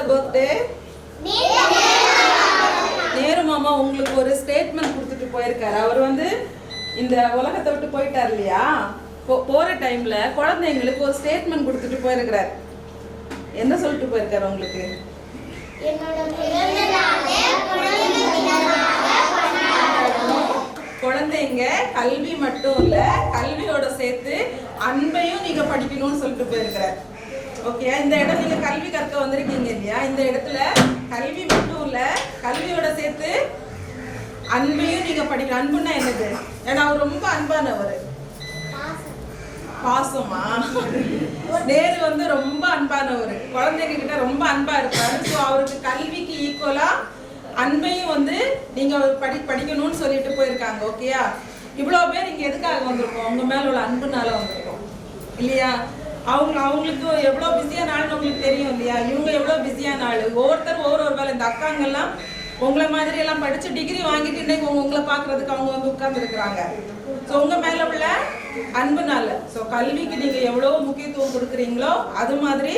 Birthday? Nehru மாமா உங்களுக்கு ஒரு ஸ்டேட்மெண்ட் கொடுத்துட்டு போயிருக்காரு. அவர் வந்து இந்த உலகத்தை விட்டு போயிட்டார் இல்லையா? போற டைம்ல குழந்தைங்களுக்கு ஒரு ஸ்டேட்மெண்ட் கொடுத்துட்டு போயிருக்கிறார். என்ன சொல்லிட்டு போயிருக்காரு உங்களுக்கு? குழந்தைங்க கல்வி மட்டும் இல்ல, கல்வியோட சேர்த்து அன்பையும் நீங்க படிக்கணும்னு சொல்லிட்டு போயிருக்கிறார். ஓகே, இந்த இடம் நீங்க கல்வி கற்க வந்திருக்கீங்க இல்லையா? இந்த இடத்துல கல்வி மட்டும் இல்ல, கல்வியோட சேர்த்து அன்பையும் நீங்க படிக்கணும். அன்புன்னா என்னது? ஏன்னா அவர் ரொம்ப அன்பானவர். பாசமா? நேரு வந்து ரொம்ப அன்பானவர், குழந்தைங்க கிட்ட ரொம்ப அன்பா இருப்பாரு. ஸோ அவருக்கு கல்விக்கு ஈக்குவலா அன்பையும் வந்து நீங்க படிக்கணும்னு சொல்லிட்டு போயிருக்காங்க. ஓகேயா? இவ்வளவு பேர் இங்க எதுக்காக வந்திருக்கோம்? உங்க மேல உள்ள அன்புனால வந்திருக்கோம் இல்லையா? அவங்களுக்கு எவ்வளவு பிஸியான ஆளுன்னு உங்களுக்கு தெரியும் இல்லையா? இவங்க எவ்வளவு பிஸியான ஆளு. ஒவ்வொருத்தரும் ஒவ்வொரு வேலை. இந்த அக்காங்கெல்லாம் உங்களை மாதிரி எல்லாம் படிச்சு டிகிரி வாங்கிட்டு இன்னைக்கு உங்களை பாக்குறதுக்கு அவங்க வந்து உட்கார்ந்து இருக்கிறாங்க. ஸோ உங்க மேல உள்ள அன்புனால. ஸோ கல்விக்கு நீங்க எவ்வளவு முக்கியத்துவம் கொடுக்குறீங்களோ அது மாதிரி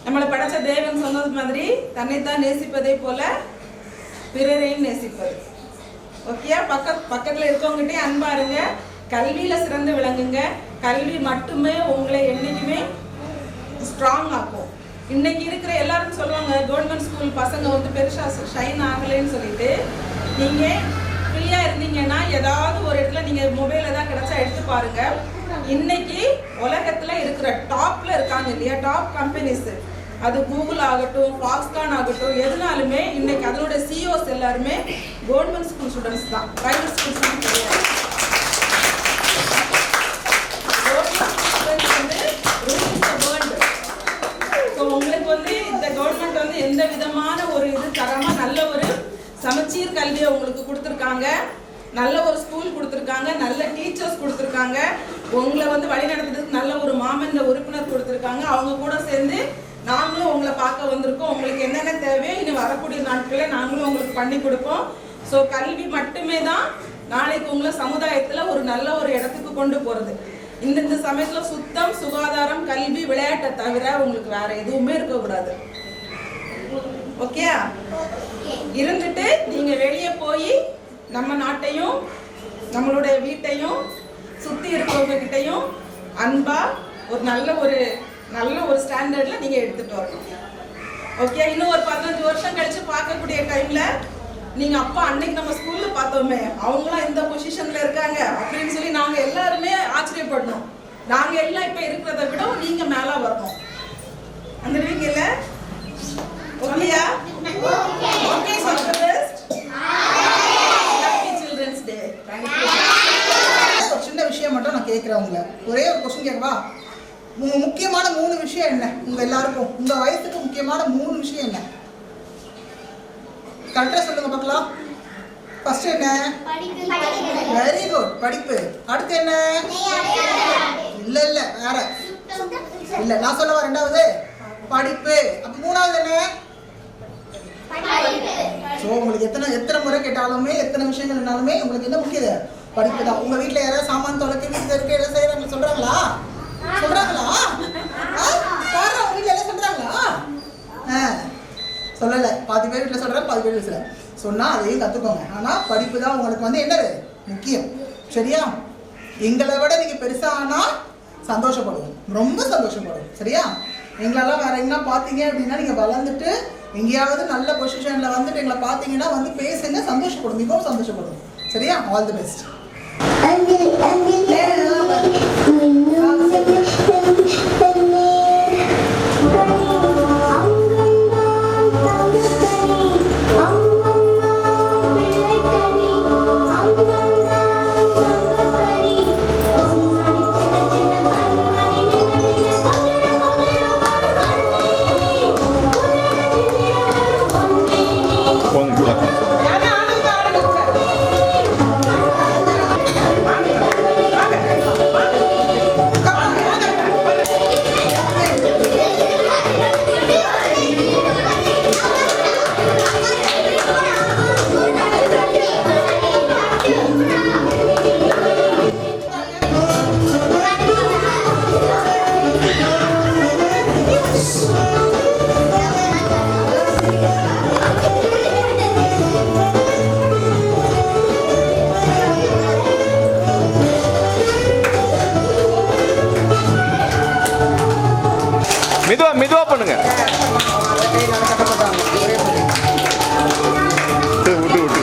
நம்மளை படைச்ச தேவன் சொன்னது மாதிரி தன்னைத்தான் நேசிப்பதே போல பிறரையும் நேசிப்பது. ஓகே, பக்கத்துல இருக்கவங்ககிட்டே அன்பா இருங்க. கல்வியில சிறந்து விளங்குங்க. கல்வி மட்டுமே உங்களை என்னைக்குமே ஸ்ட்ராங் ஆக்கும். இன்னைக்கு இருக்கிற எல்லாரும் சொல்லுவாங்க கவர்மெண்ட் ஸ்கூல் பசங்க வந்து பெருசா ஷைன் ஆகலைன்னு சொல்லிட்டு. நீங்க ஃப்ரீயா இருந்தீங்கன்னா ஏதாவது ஒரு இடத்துல நீங்க மொபைல் ஏதாவது கிடைச்சா எடுத்து பாருங்க. இன்னைக்கு உலகத்துல இருக்கிற டாப்ல இருக்காங்க இல்லையா? டாப் கம்பெனிஸ், அது கூகுள் ஆகட்டும், ஃபாக்ஸ்கான் ஆகட்டும், எதுனாலுமே இன்னைக்கு அதனோட சிஇஓஸ் எல்லாருமே கவர்மெண்ட் ஸ்கூல் ஸ்டூடெண்ட்ஸ் தான், பிரைவேட் ஸ்கூல் ஸ்டூடெண்ட்ஸ் கிடையாது. உங்களுக்கு வந்து இந்த கவர்மெண்ட் வந்து எந்த விதமான ஒரு இது தரமா நல்ல ஒரு சமச்சீர் கல்வியை உங்களுக்கு கொடுத்துருக்காங்க. நல்ல ஒரு ஸ்கூல் கொடுத்துருக்காங்க, நல்ல டீச்சர்ஸ் கொடுத்துருக்காங்க, உங்களை வந்து வழி நடத்துறதுக்கு நல்ல ஒரு மாமன்ற உறுப்பினர் கொடுத்துருக்காங்க. அவங்க கூட சேர்ந்து நாங்களும் உங்களை பார்க்க வந்திருக்கோம். உங்களுக்கு என்னென்ன தேவையோ இனி வரக்கூடிய நாட்களில் நாங்களும் உங்களுக்கு பண்ணி கொடுப்போம். ஸோ கல்வி மட்டுமே தான் நாளைக்கு உங்களை சமுதாயத்தில் ஒரு நல்ல ஒரு இடத்துக்கு கொண்டு போகிறது. இந்த சமயத்தில் சுத்தம், சுகாதாரம், கல்வி, விளையாட்டை தவிர உங்களுக்கு வேற எதுவுமே இருக்கக்கூடாது. ஓகே, இருந்துட்டு நீங்க வெளியே போய் நம்ம நாட்டையும் நம்மளுடைய வீட்டையும் சுத்தி இருக்கிறவங்க கிட்டையும் அன்பா ஒரு நல்ல ஒரு ஸ்டாண்டர்ட்ல நீங்க எடுத்துட்டு வரணும். ஓகே, இன்னும் ஒரு 15 வருஷம் கழிச்சு பார்க்கக்கூடிய டைம்ல நீங்க அப்பா அன்னைக்கு நம்ம ஸ்கூல்ல பார்த்தோமே அவங்களாம் இந்த பொசிஷன்ல இருக்காங்க அப்படின்னு சொல்லி நாங்க எல்லாருமே ஆச்சரியப்படணும். நாங்க எல்லாம் இப்ப இருக்கிறத விட நீங்க மேல வரணும். வந்துடுவீங்கல்ல? ஓகேயா? Okay, all the best. Happy children's day. ஒரு சின்ன விஷயம் மட்டும் நான் கேட்கிறேன் உங்களை. ஒரே ஒரு क्वेश्चन கேட்கவா? முக்கியமான 3 விஷயம் என்ன? உங்க எல்லாருக்கும் உங்க வயசுக்கு முக்கியமான 3 விஷயம் என்ன? கரெக்டா சொல்லுங்க பார்க்கலாம். ஃபர்ஸ்ட் என்ன? வெரி குட், படிப்பு. அடுத்து என்ன? இல்ல வேற இல்ல, நான் சொல்லவா? ரெண்டாவது படிப்பு. அப்ப மூணாவது என்ன? சோ உங்களுக்கு எத்தனை முறை கேட்டாலுமே எத்தனை விஷயங்கள் இருந்தாலுமே உங்களுக்கு என்ன முக்கியம்? படிப்பு தான். உங்க வீட்டுல யாராவது சாமான் தொலைக்க வீட்டுல இருக்க எல்லாம் செய்யறாங்க சொல்றாங்களா? பாரு, உங்க வீட்டுல எல்லாம் சொல்றாங்களா? சொல்லல. பாதி பேர் வீட்டுல சொல்றாங்க, பாதி பேர் பேசல. சொன்னா அதையும் கத்துக்கோங்க. ஆனா படிப்பு தான் உங்களுக்கு வந்து என்னது முக்கியம். சரியா? எங்களை விட நீங்க பெருசா ஆனா சந்தோஷப்படுவோம், ரொம்ப சந்தோஷப்படுவோம். சரியா? எங்களெல்லாம் வேற எங்கன்னா பாத்தீங்க அப்படின்னா நீங்க வளர்ந்துட்டு எங்கேயாவது நல்ல பொசிஷன்ல வந்துட்டு எங்களை பாத்தீங்கன்னா வந்து பேசுங்க, சந்தோஷப்படும், மிகவும் சந்தோஷப்படும். சரியா? All the best. பண்ணுங்க. விட்டு விட்டு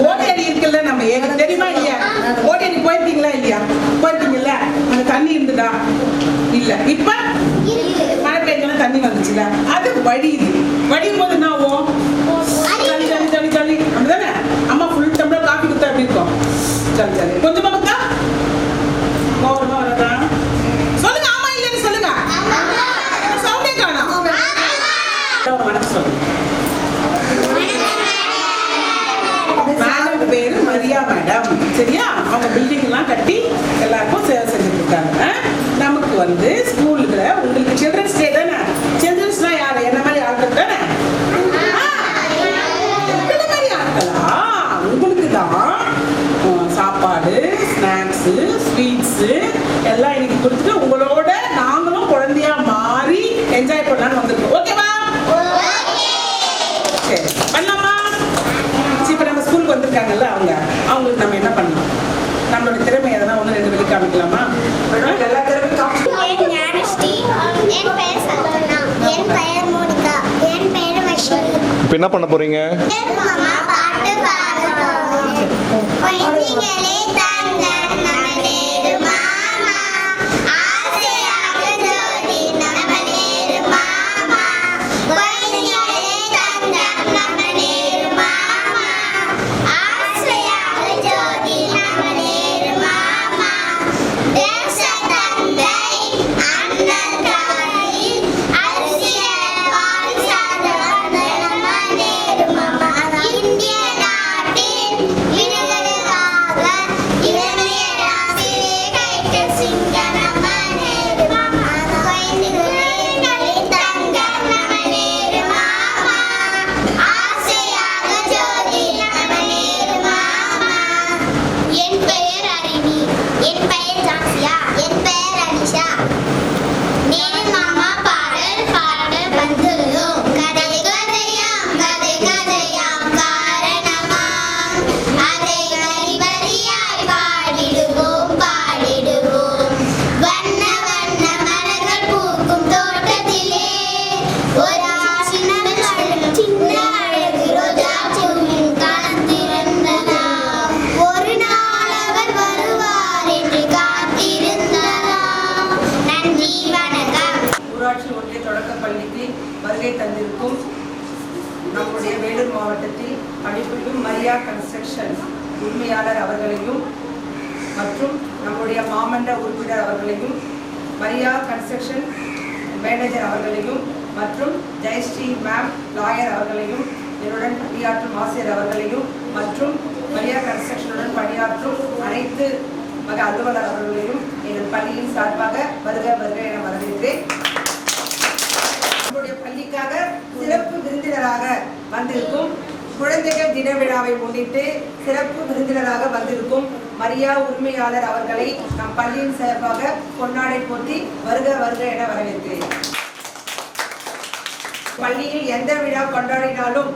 ஓட்டேரி இருக்குல்ல, நம்ம எனக்கு தெரியுமா இல்லையா? ஓட்டேரி போயிருக்கீங்களா இல்லையா? போயிருக்கீங்கல்ல, அந்த தண்ணி இருந்துதா இல்ல? இப்ப மழை பெய்யலாம் தண்ணி வந்துச்சுல, அது வடியுது. வடியும் போது என்ன ஆகும்? ஜலி ஜலி ஜலி ஜலி அப்படிதானே? அம்மா ஃபுல் டம்ளர் காஃபி கொடுத்தா எப்படி இருக்கும்? ஜலி ஜலி. கொஞ்சமா கொடுத்தா ஓவரமா வரதா? சொல்லுங்க, ஆமா இல்லைன்னு சொல்லுங்க. சவுண்டே காணோம். வணக்கம் சொல்லுங்க. மேடம் பேரு மரியா மேடம், சரியா? அவங்க பில்டிங் எல்லாம் கட்டி எல்லாருக்கும் சேவை செஞ்சுட்டு இருக்காங்க. நமக்கு வந்து ஸ்கூல்ல உங்களுக்கு சில்ட்ரன்ஸ் டே தானே? சில்ட்ரன்ஸ்னா யாரு? என்ன மாதிரி ஆட்கள் தானே? என்ன மாதிரி ஆட்களா? உங்களுக்கு தான் சாப்பாடு, ஸ்நாக்ஸ், ஸ்வீட்ஸ் எல்லாம் இன்னைக்கு கொடுத்துட்டு உங்களோட நாங்களும் குழந்தையா மாறி என்ஜாய் பண்ணலாம்னு வந்திருக்கோம். ஓகேவா? சரி, பண்ணலாமா? இப்ப நம்ம ஸ்கூலுக்கு வந்திருக்காங்கல்ல, அவங்களுக்கு நம்ம என்ன பண்ணலாம்? நம்மளோட திறமை எதனா ஒண்ணு ரெண்டு வெளி காமிக்கலாமா? எல்லா திறமையும் காமிக்கலாம். என் ஞானஸ்ரீ, என் பெயர் சந்தனா, என் பெயர் மோனிகா, என் பெயர் வஷினி. இப்போ என்ன பண்ண போறீங்க? மாமா பாட்டு பாடுறோம். குழந்தைகளே தாங்க நம்ம நேரு மாமா, ஆசையாக ஜோதி நம்ம நேரு மாமா. குழந்தைகளே தாங்க நம்ம நேரு மாமா, ஆசையாக ஜோதி நம்ம நேரு மாமா. தேச தந்தை அண்ணன் தாய் அரசியல் வாரிசாக வந்த நம்ம நேரு மாமா. இந்திய நாட்டின் விடுதலைக்காக இளமையர் ஆசிரியை கைட்டு சிங்க நம்ம நேரு மாமா. குழந்தைகளே தங்க நம்ம நேரு மாமா, ஆசையாக ஜோதி நம்ம நேரு மாமா. என் பெயர் அரிணி, என் பெயர் ஜான்சியா, என் பெயர் அனிஷா. நேரு மாமா பாடல் பாட வந்துள்ளோம். கதை கதையாம் கதை கதையாம் காரணமாம், அதை வரி வரியாய் பாடிடுவோம் பாடிடுவோம். வண்ண வண்ண மலர்கள் பூக்கும் தோட்டத்திலே ஒரு சின்ன அழகு ரோஜா பூவின் காத்திருந்ததாம். ஒரு நாள் அவர் வருவார் என்று காத்திருந்ததாம். நன்றி, வணக்கம். ஊராட்சி ஒன்றிய தொடக்கப் பள்ளிக்கு வருகை தந்திருக்கும் நம்முடைய வேலூர் மாவட்டத்தில் பணிபுரியும் மரியா கன்ஸ்ட்ரக்ஷன் உரிமையாளர் அவர்களையும் மற்றும் நம்முடைய மாமன்ற உறுப்பினர் அவர்களையும், மரியா கன்ஸ்ட்ரக்ஷன் மேனேஜர் அவர்களையும் மற்றும் ஜெயஸ்ரீ மேம் லாயர் அவர்களையும் என்னுடன் பணியாற்றும் ஆசிரியர் அவர்களையும் மற்றும் மரியா கன்ஸ்ட்ரக்ஷனுடன் பணியாற்றும் அனைத்து மக அலுவலர் அவர்களையும் எங்கள் பள்ளியின் சார்பாக வருக வருக என வரவேற்கிறேன். நம்முடைய பள்ளிக்காக சிறப்பு விருந்தினராக வந்திருக்கும் குழந்தைகள் தின விழாவை முன்னிட்டு சிறப்பு விருந்தினராக வந்திருக்கும் மரியா உரிமையாளர் அவர்களை நம் பள்ளியின் சார்பாக பொன்னாடை போற்றி வருக வருக என வரவேற்கிறேன். பள்ளியில் எந்த விழா கொண்டாடினாலும்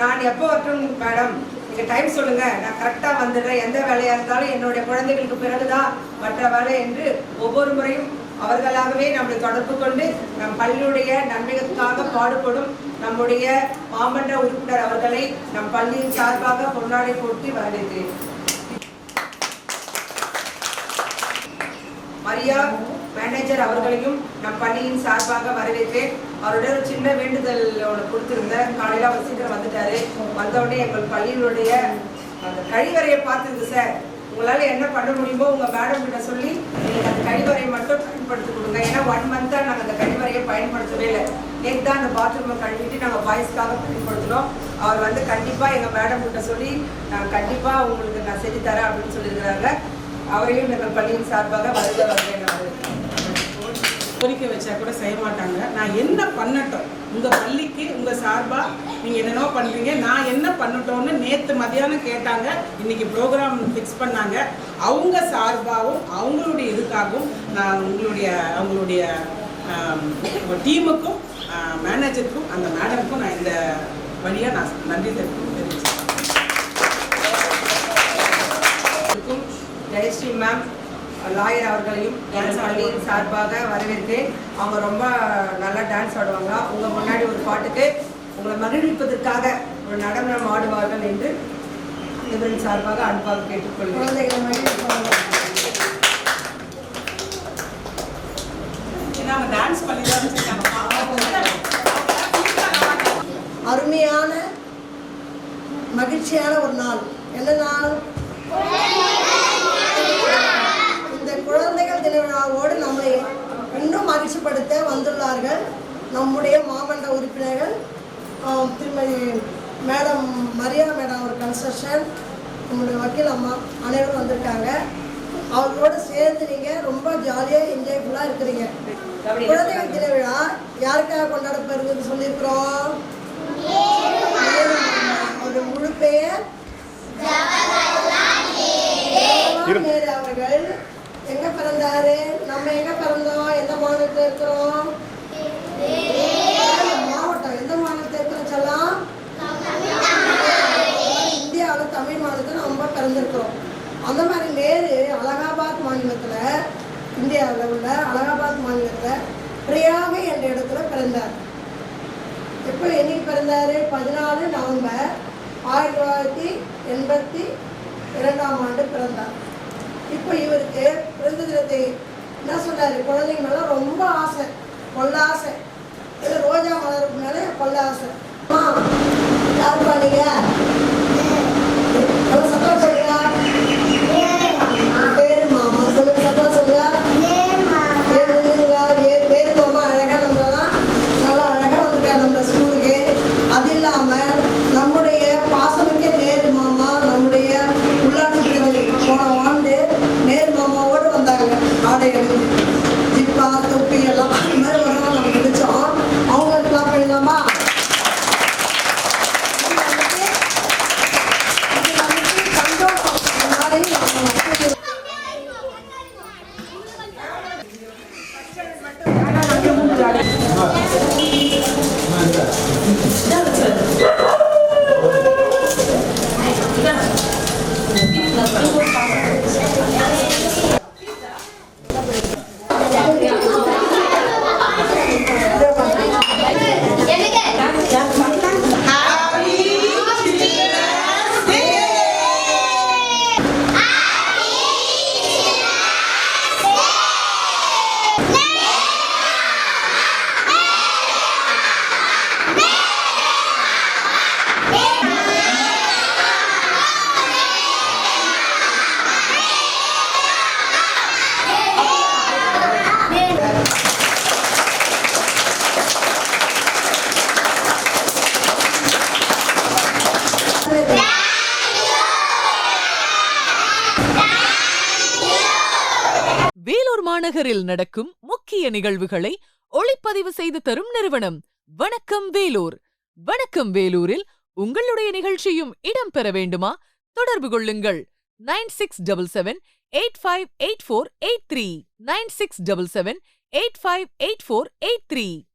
நான் எப்போ வரட்டும் மேடம், நீங்கள் டைம் சொல்லுங்க, நான் கரெக்டாக வந்துடுறேன், எந்த வேலையாக இருந்தாலும் என்னுடைய குழந்தைகளுக்கு பிறகுதான் மற்ற வேலை என்று ஒவ்வொரு முறையும் அவர்களாகவே நம்மை தொடர்பு கொண்டு நம் பள்ளியுடைய நன்மைக்காக பாடுபடும் நம்முடைய மாமன்ற உறுப்பினர் அவர்களை நம் பள்ளியின் சார்பாக பொன்னாடை போட்டி வரவேற்கிறேன். மரியா மேனேஜர் அவர்களையும் நம் பள்ளியின் சார்பாக வரவேற்றேன். அவருடைய ஒரு சின்ன வேண்டுதல் கொடுத்திருந்தேன். காலையில் அவர் சீக்கிரம் வந்துட்டாரு. வந்தவுடனே எங்கள் பள்ளியினுடைய அந்த கழிவறையை பார்த்துருக்கு சார், உங்களால் என்ன பண்ண முடியுமோ உங்கள் மேடம் கிட்ட சொல்லி எங்களுக்கு அந்த கழிவறையை மட்டும் பயன்படுத்தி கொடுங்க. ஏன்னா 1 மந்த்தாக நாங்கள் அந்த கழிவறையை பயன்படுத்தவே இல்லை. நேற்று தான் அந்த பாத்ரூமை கழுவிட்டு நாங்கள் பாய்ஸ்க்காக பயன்படுத்தினோம். அவர் வந்து கண்டிப்பாக எங்கள் மேடம் கிட்ட சொல்லி நான் கண்டிப்பாக உங்களுக்கு நான் செஞ்சு தரேன் அப்படின்னு சொல்லியிருக்கிறாங்க. அவரையும் எங்கள் பள்ளியின் சார்பாக வருக வருகிறேன். கோரிக்கை வச்சா கூட செய்ய மாட்டாங்க. நான் என்ன பண்ணட்டும் உங்கள் பள்ளிக்கு உங்கள் சார்பாக நீங்கள் என்னென்னோ பண்ணுறீங்க, நான் என்ன பண்ணட்டோன்னு நேற்று மதியானம் கேட்டாங்க. இன்றைக்கி ப்ரோக்ராம் ஃபிக்ஸ் பண்ணாங்க. அவங்க சார்பாகவும் அவங்களுடைய இதுக்காகவும் நான் அவங்களுடைய டீமுக்கும் மேனேஜருக்கும் அந்த மேடமுக்கும் நான் இந்த வழியாக நான் நன்றி தெரிவிச்சேன். ஜெயஸ்ரீ மேம் லாயர் அவர்களையும் டான்ஸ் பள்ளியின் சார்பாக வரவேற்கிறேன். அவங்க ரொம்ப நல்லா டான்ஸ் ஆடுவாங்க. உங்கள் முன்னாடி ஒரு பாட்டுக்கு உங்களை மகிழ்விப்பதற்காக ஒரு நடனம் ஆடுவார்கள் என்று இவரின் சார்பாக அன்பாக கேட்டுக்கொள்கிறேன். டான்ஸ் பண்ணி அருமையான மகிழ்ச்சியான ஒரு நாள். என்ன நாள்? இந்த குழந்தைகள் தின விழாவோடு நம்மளை இன்னும் மகிழ்ச்சிப்படுத்த வந்துள்ளார்கள் நம்முடைய மாமன்ற உறுப்பினர்கள் திருமதி மேடம் மரியா மேடம் ஒரு கன்ஸ்ட்ரக்ஷன், நம்முடைய வக்கீல் அம்மா அனைவரும் வந்திருக்காங்க. அவர்களோடு சேர்ந்து நீங்கள் ரொம்ப ஜாலியாக என்ஜாய்ஃபுல்லாக இருக்கிறீங்க. குழந்தைகள் தின விழா யாருக்காக கொண்டாடப்படுறதுன்னு சொல்லியிருக்கிறோம்? அவருடைய முழு பெயர் நேரு அவர்கள். எங்க பிறந்தாரு? நம்ம எங்க பிறந்தோம்? எந்த மாநிலத்தில் இருக்கிறோம்? மாவட்டம். எந்த மாநிலத்தில் இருக்கிறோம் சொல்லலாம்? இந்தியாவில் தமிழ் மாநிலத்தில் நம்ம பிறந்திருக்கிறோம். அந்த மாதிரி நேரு அலகாபாத் மாநிலத்தில், இந்தியாவில் உள்ள அலகாபாத் மாநிலத்தில் பிரியாக என்ற இடத்துல பிறந்தார். எப்போ என்னைக்கு பிறந்தாரு? 14 நவம்பர் 1982 பிறந்தார். இப்போ இவருக்கு பிறந்த தினத்தை என்ன சொன்னார்? குழந்தைங்க மேலே ரொம்ப ஆசை, கொள்ள ஆசை. இல்லை ரோஜா மலருக்கு மேலே கொள்ள ஆசை. யார் பண்ணீங்க? சத்தம் சொல்லுங்க. பேரு மாமா சொல்லுங்க. சத்தம் சொல்லுங்க. பேரு மாமா அழகாக நம்மளாம் நல்லா அழகாக வந்துருக்காரு நம்ம ஸ்கூலுக்கு. அது இல்லாமல் நம்முடைய பாசமிக்க நேரு மாமா நம்முடைய உள்ளாட்சி போன ஆண்டு நேரு மாமாவோடு வந்தாங்க. ஆடை அணிந்து ஜிப்பா தொப்பி எல்லாம் அந்த மாதிரி வரலாம் நம்ம நினைச்சோம். அவங்களுக்குலாம் பண்ணிடலாமா? வேலூர் மாநகரில் நடக்கும் முக்கிய நிகழ்வுகளை ஒளிப்பதிவு செய்து தரும் நிறுவனம் வணக்கம் வேலூர். வணக்கம் வேலூரில் உங்களுடைய நிகழ்ச்சியும் இடம்பெற வேண்டுமா? தொடர்பு கொள்ளுங்கள் 9677858483 9677858483.